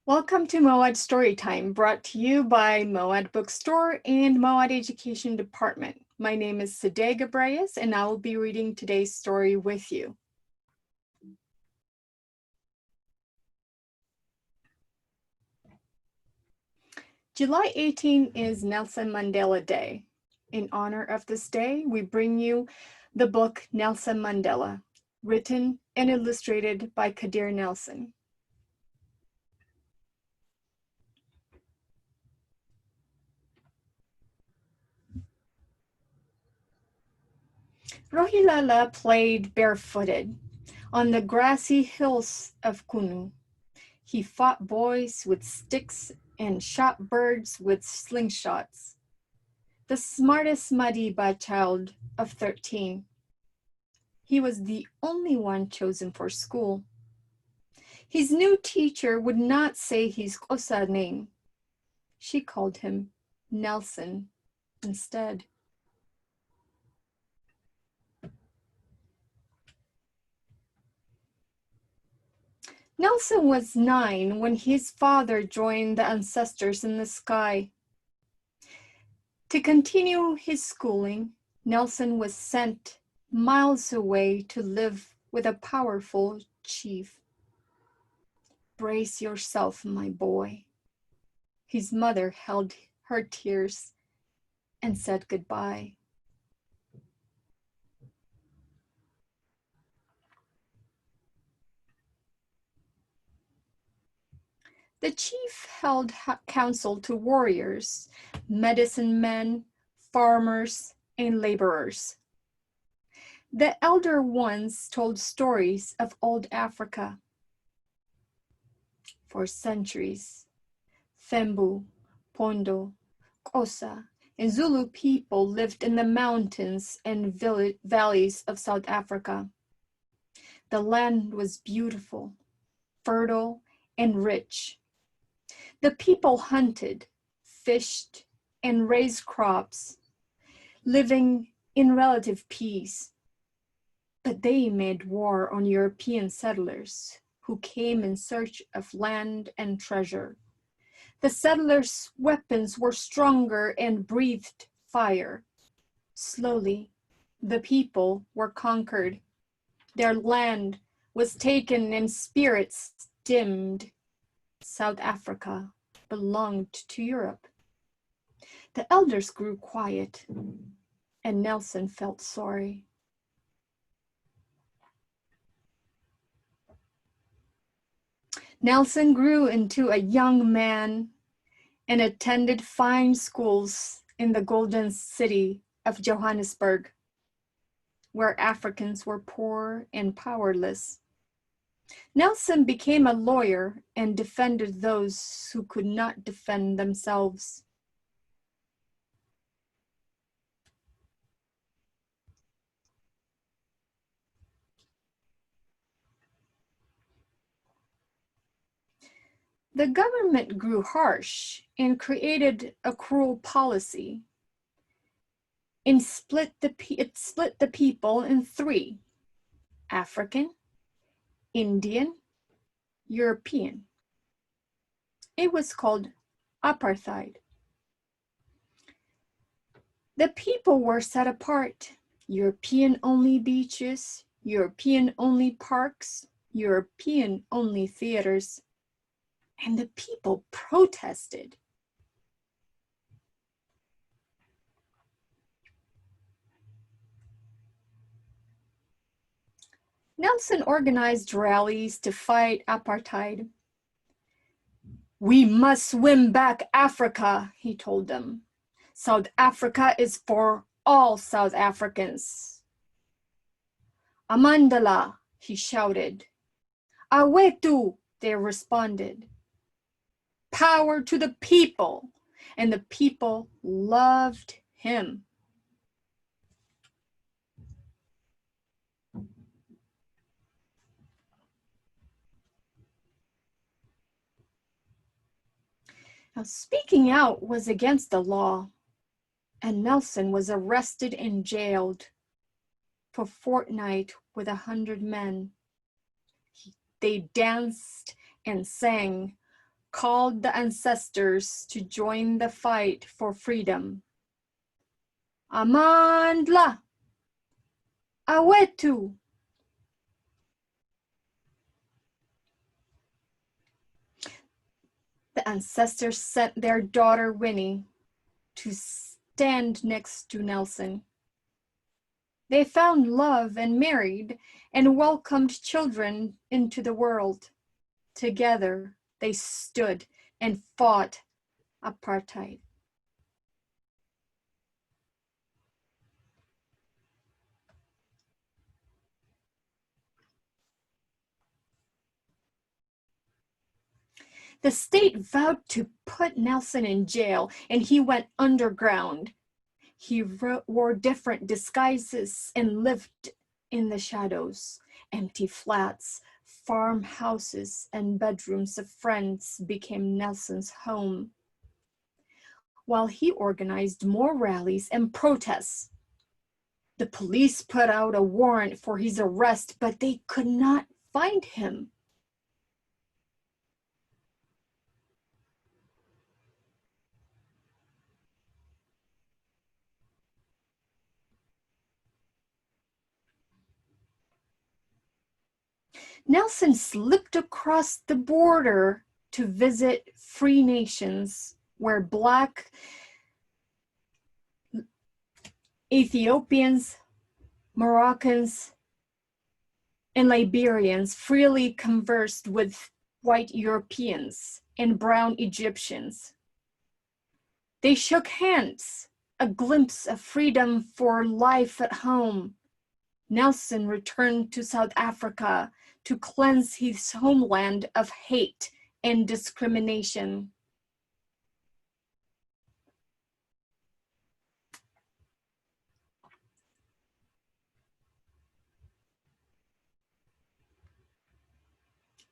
Welcome to MoAD Storytime, brought to you by MoAD Bookstore and MoAD Education Department. My name is Sedey Gebreyes, and I will be reading today's story with you. July 18 is Nelson Mandela Day. In honor of this day, we bring you the book Nelson Mandela, written and illustrated by Kadir Nelson. Rohilala played barefooted on the grassy hills of Kunu. He fought boys with sticks and shot birds with slingshots. The smartest Madiba child of 13. He was the only one chosen for school. His new teacher would not say his Kosa name. She called him Nelson instead. Nelson was 9 when his father joined the ancestors in the sky. To continue his schooling, Nelson was sent miles away to live with a powerful chief. Brace yourself, my boy. His mother held her tears and said goodbye. The chief held counsel to warriors, medicine men, farmers, and laborers. The elder ones told stories of old Africa. For centuries, Thembu, Pondo, Kosa, and Zulu people lived in the mountains and valleys of South Africa. The land was beautiful, fertile, and rich. The people hunted, fished, and raised crops, living in relative peace. But they made war on European settlers who came in search of land and treasure. The settlers' weapons were stronger and breathed fire. Slowly, the people were conquered. Their land was taken and spirits dimmed. South Africa belonged to Europe. The elders grew quiet, and Nelson felt sorry. Nelson grew into a young man and attended fine schools in the Golden City of Johannesburg, where Africans were poor and powerless. Nelson became a lawyer and defended those who could not defend themselves. The government grew harsh and created a cruel policy. It split the people in 3: African, Indian, European. It was called apartheid. The people were set apart: European-only beaches, European-only parks, European-only theaters, and the people protested. Nelson organized rallies to fight apartheid. "We must win back Africa," he told them. "South Africa is for all South Africans." "Mandela," he shouted. "Awetu," they responded. Power to the people, and the people loved him. Now, speaking out was against the law, and Nelson was arrested and jailed for a fortnight with 100 men. They danced and sang called the ancestors to join the fight for freedom. Amandla, awetu. The ancestors sent their daughter Winnie to stand next to Nelson. They found love and married and welcomed children into the world. Together, they stood and fought apartheid. The state vowed to put Nelson in jail, and he went underground. He wore different disguises and lived in the shadows. Empty flats, farmhouses, and bedrooms of friends became Nelson's home, while he organized more rallies and protests. The police put out a warrant for his arrest, but they could not find him. Nelson slipped across the border to visit free nations where Black Ethiopians, Moroccans, and Liberians freely conversed with white Europeans and brown Egyptians. They shook hands, a glimpse of freedom for life at home. Nelson returned to South Africa to cleanse his homeland of hate and discrimination.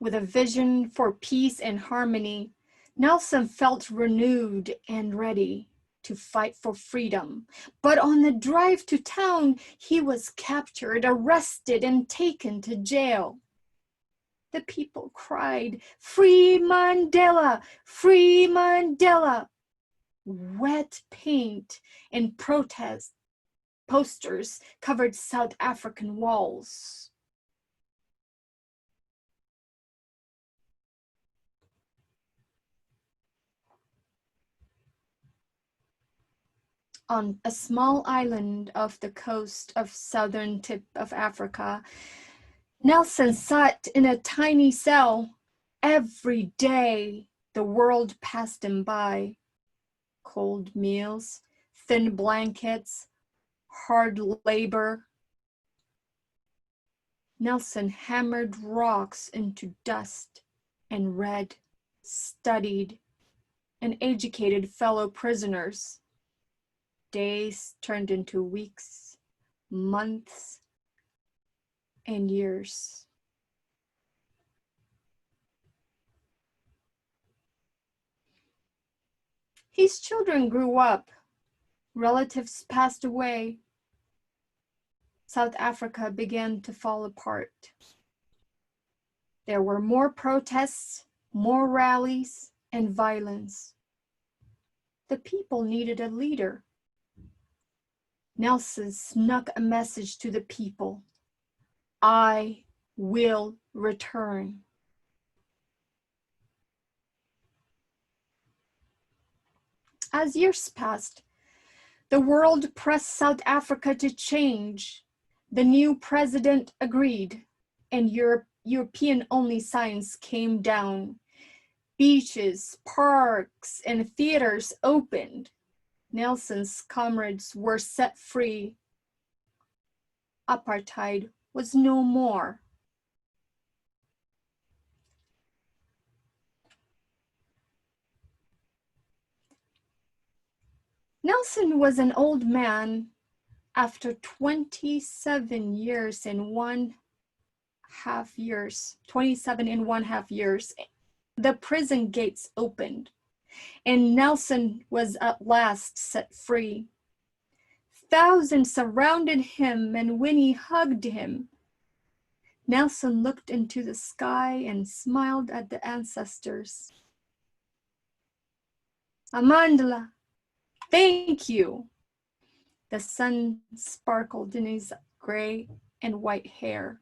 With a vision for peace and harmony, Nelson felt renewed and ready to fight for freedom. But on the drive to town, he was captured, arrested, and taken to jail. The people cried, "Free Mandela! Free Mandela!" Wet paint and protest posters covered South African walls. On a small island off the coast of southern tip of Africa, Nelson sat in a tiny cell. Every day, the world passed him by. Cold meals, thin blankets, hard labor. Nelson hammered rocks into dust and read, studied, and educated fellow prisoners. Days turned into weeks, months, and years. His children grew up, relatives passed away. South Africa began to fall apart. There were more protests, more rallies, and violence. The people needed a leader. Nelson snuck a message to the people: "I will return." As years passed, the world pressed South Africa to change. The new president agreed, and European-only signs came down. Beaches, parks, and theaters opened. Nelson's comrades were set free. Apartheid was no more. Nelson was an old man. After 27 years and 1/2 years, 27 and 1/2 years, the prison gates opened, and Nelson was at last set free. Thousands surrounded him, and Winnie hugged him. Nelson looked into the sky and smiled at the ancestors. Mandela, thank you. The sun sparkled in his gray and white hair.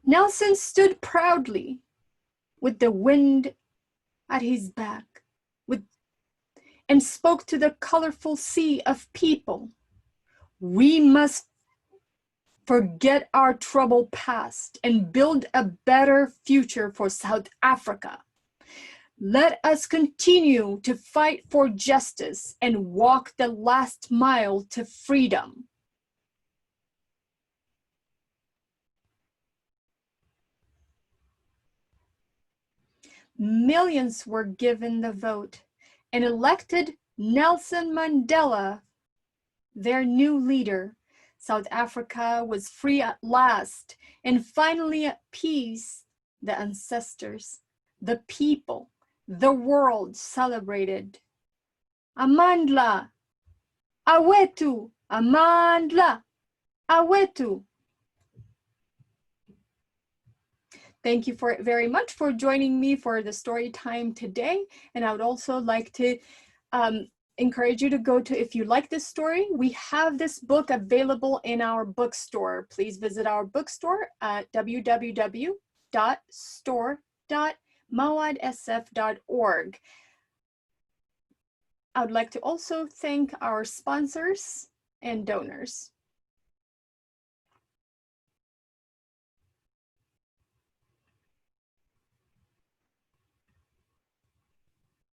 Nelson stood proudly with the wind at his back and spoke to the colorful sea of people. We must forget our troubled past and build a better future for South Africa. Let us continue to fight for justice and walk the last mile to freedom. Millions were given the vote and elected Nelson Mandela their new leader. South Africa was free at last and finally at peace. The ancestors, the people, the world celebrated. Amandla, awetu, Amandla, awetu. Thank you very much for joining me for the story time today. And I would also like to encourage you to go to, if you like this story, we have this book available in our bookstore. Please visit our bookstore at www.store.moadsf.org. I would like to also thank our sponsors and donors.